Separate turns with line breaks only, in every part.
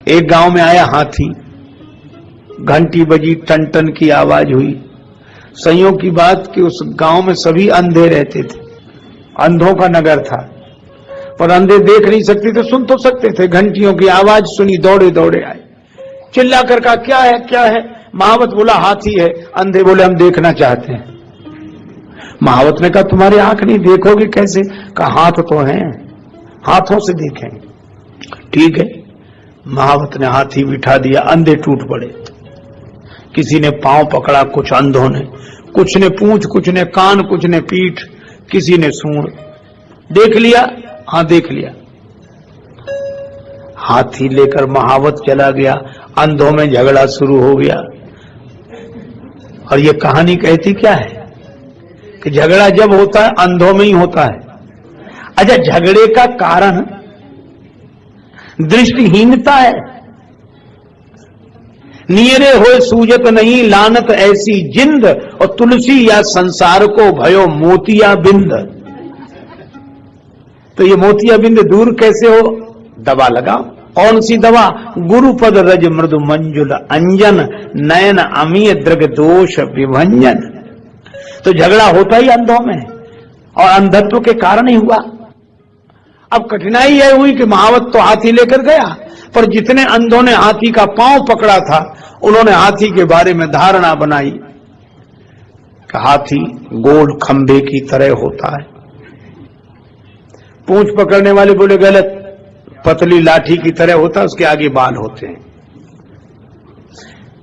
एक गांव में आया हाथी, घंटी बजी, टन टन की आवाज हुई। संयोग की बात कि उस गांव में सभी अंधे रहते थे, अंधों का नगर था, पर अंधे देख नहीं सकते थे, सुन तो सकते थे। घंटियों की आवाज सुनी, दौड़े दौड़े आए, चिल्ला कर कहा क्या है क्या है। महावत बोला हाथी है। अंधे बोले हम देखना चाहते हैं। महावत ने कहा तुम्हारी आंख नहीं, देखोगे कैसे? कहा हाथ तो हैं, हाथों से देखेंगे। ठीक है, महावत ने हाथी बिठा दिया। अंधे टूट पड़े, किसी ने पांव पकड़ा, कुछ अंधों ने, कुछ ने पूंछ, कुछ ने कान, कुछ ने पीठ, किसी ने सूंड। देख लिया? हाँ देख लिया। हाथी लेकर महावत चला गया, अंधों में झगड़ा शुरू हो गया। और ये कहानी कहती क्या है कि झगड़ा जब होता है अंधों में ही होता है। अच्छा, झगड़े का कारण दृष्टिहीनता है। नियरे होए सूजत नहीं लानत ऐसी जिंद, और तुलसी या संसार को भयो मोतिया बिंद। तो ये मोतिया बिंद दूर कैसे हो? दवा लगाओ। कौन सी दवा? गुरुपद रज मृदु मंजुल अंजन, नयन अमीय द्रग दोष विभंजन। तो झगड़ा होता ही अंधों में, और अंधत्व के कारण ही हुआ। अब कठिनाई यह हुई कि महावत तो हाथी लेकर गया, पर जितने अंधों ने हाथी का पांव पकड़ा था, उन्होंने हाथी के बारे में धारणा बनाई कि हाथी गोल खंभे की तरह होता है। पूंछ पकड़ने वाले बोले गलत, पतली लाठी की तरह होता है, उसके आगे बाल होते हैं।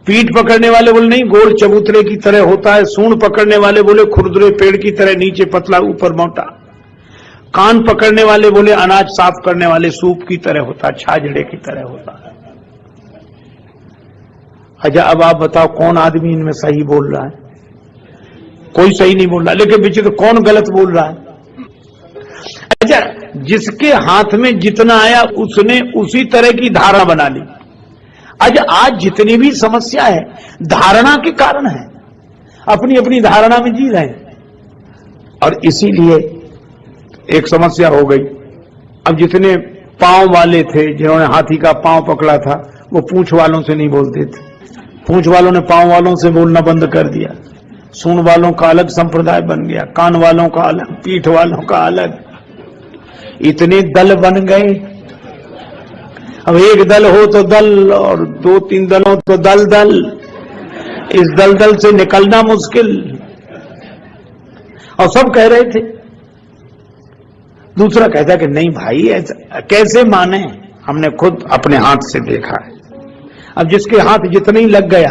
पीठ पकड़ने वाले बोले नहीं, गोल चबूतरे की तरह होता है। सूंड पकड़ने वाले बोले खुरदुरे पेड़ की तरह, नीचे पतला ऊपर मोटा। कान पकड़ने वाले बोले अनाज साफ करने वाले सूप की तरह होता, छाजड़े की तरह होता है। अच्छा, अब आप बताओ कौन आदमी इनमें सही बोल रहा है? कोई सही नहीं बोल रहा, लेकिन विचित्र कौन गलत बोल रहा है? अच्छा, जिसके हाथ में जितना आया उसने उसी तरह की धारणा बना ली। अच्छा, आज जितनी भी समस्या है धारणा के कारण है, अपनी अपनी धारणा में जी रहे हैं, और इसीलिए एक समस्या हो गई। अब जितने पांव वाले थे, जिन्होंने हाथी का पांव पकड़ा था, वो पूंछ वालों से नहीं बोलते थे। पूंछ वालों ने पांव वालों से बोलना बंद कर दिया। सूंड वालों का अलग संप्रदाय बन गया, कान वालों का अलग, पीठ वालों का अलग। इतने दल बन गए। अब एक दल हो तो दल, और दो तीन दल हो तो दल दल। इस दल दल से निकलना मुश्किल। और सब कह रहे थे। दूसरा कहता कि नहीं भाई, ऐसा कैसे माने, हमने खुद अपने हाथ से देखा है। अब जिसके हाथ जितना ही लग गया,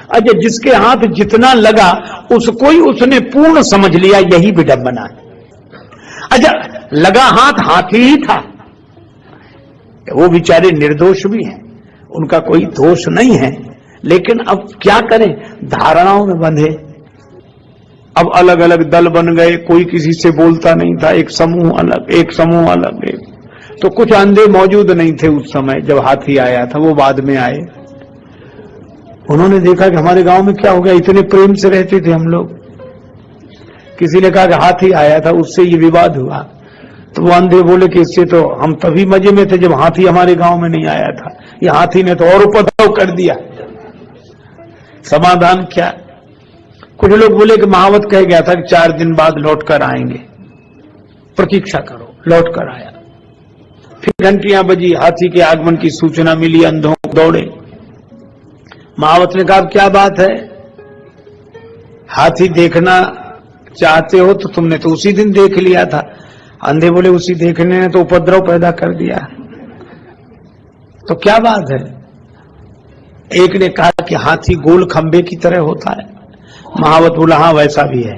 अच्छा जिसके हाथ जितना लगा उसको ही उसने पूर्ण समझ लिया, यही विडंबना है। अच्छा, लगा हाथ हाथी ही था, वो बेचारे निर्दोष भी हैं, उनका कोई दोष नहीं है, लेकिन अब क्या करें, धारणाओं में बंधे। अब अलग अलग दल बन गए, कोई किसी से बोलता नहीं था, एक समूह अलग, एक समूह अलग। तो कुछ अंधे मौजूद नहीं थे उस समय जब हाथी आया था, वो बाद में आए। उन्होंने देखा कि हमारे गांव में क्या हो गया, इतने प्रेम से रहते थे हम लोग। किसी ने कहा कि हाथी आया था, उससे ये विवाद हुआ। तो वो अंधे बोले कि इससे तो हम तभी मजे में थे जब हाथी हमारे गांव में नहीं आया था, ये हाथी ने तो और उपद्रव कर दिया। समाधान क्या? कुछ लोग बोले कि महावत कह गया था कि 4 दिन बाद लौट कर आएंगे, प्रतीक्षा करो। लौट कर आया, फिर घंटियां बजी, हाथी के आगमन की सूचना मिली, अंधों दौड़े। महावत ने कहा क्या बात है, हाथी देखना चाहते हो तो तुमने तो उसी दिन देख लिया था। अंधे बोले उसी देखने ने तो उपद्रव पैदा कर दिया, तो क्या बात है? एक ने कहा कि हाथी गोल खंबे की तरह होता है। महावत बोला हाँ वैसा भी है।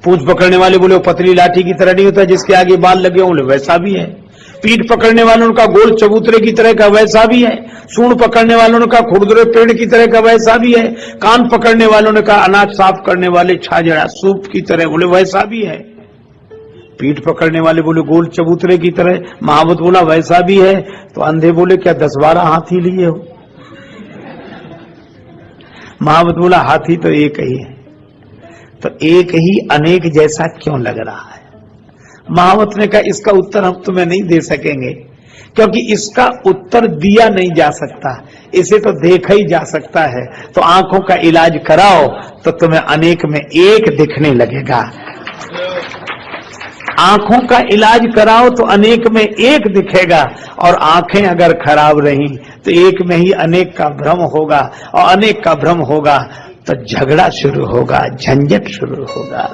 पूंछ पकड़ने वाले बोले वो पतली लाठी की तरह नहीं होता, जिसके आगे बाल लगे बोले वैसा भी है। पीठ पकड़ने वालों ने कहा गोल चबूतरे की तरह का, वैसा भी है। सूंड पकड़ने वालों ने कहा खुरदुरे पेड़ की तरह का, वैसा भी है। कान पकड़ने वालों ने कहा अनाज साफ करने वाले छाजड़ा सूप की तरह, बोले वैसा भी है। पीठ पकड़ने वाले बोले गोल चबूतरे की तरह। महावत बोला वैसा भी है। तो अंधे बोले क्या 10-12 हाथी लिए हो? महावत बोला हाथी तो एक ही है। तो एक ही अनेक जैसा क्यों लग रहा है? महावत ने कहा इसका उत्तर हम तुम्हें नहीं दे सकेंगे, क्योंकि इसका उत्तर दिया नहीं जा सकता, इसे तो देखा ही जा सकता है। तो आंखों का इलाज कराओ तो तुम्हें अनेक में एक दिखने लगेगा। आंखों का इलाज कराओ तो अनेक में एक दिखेगा, और आंखें अगर खराब रही तो एक में ही अनेक का भ्रम होगा, और अनेक का भ्रम होगा तो झगड़ा शुरू होगा, झंझट शुरू होगा।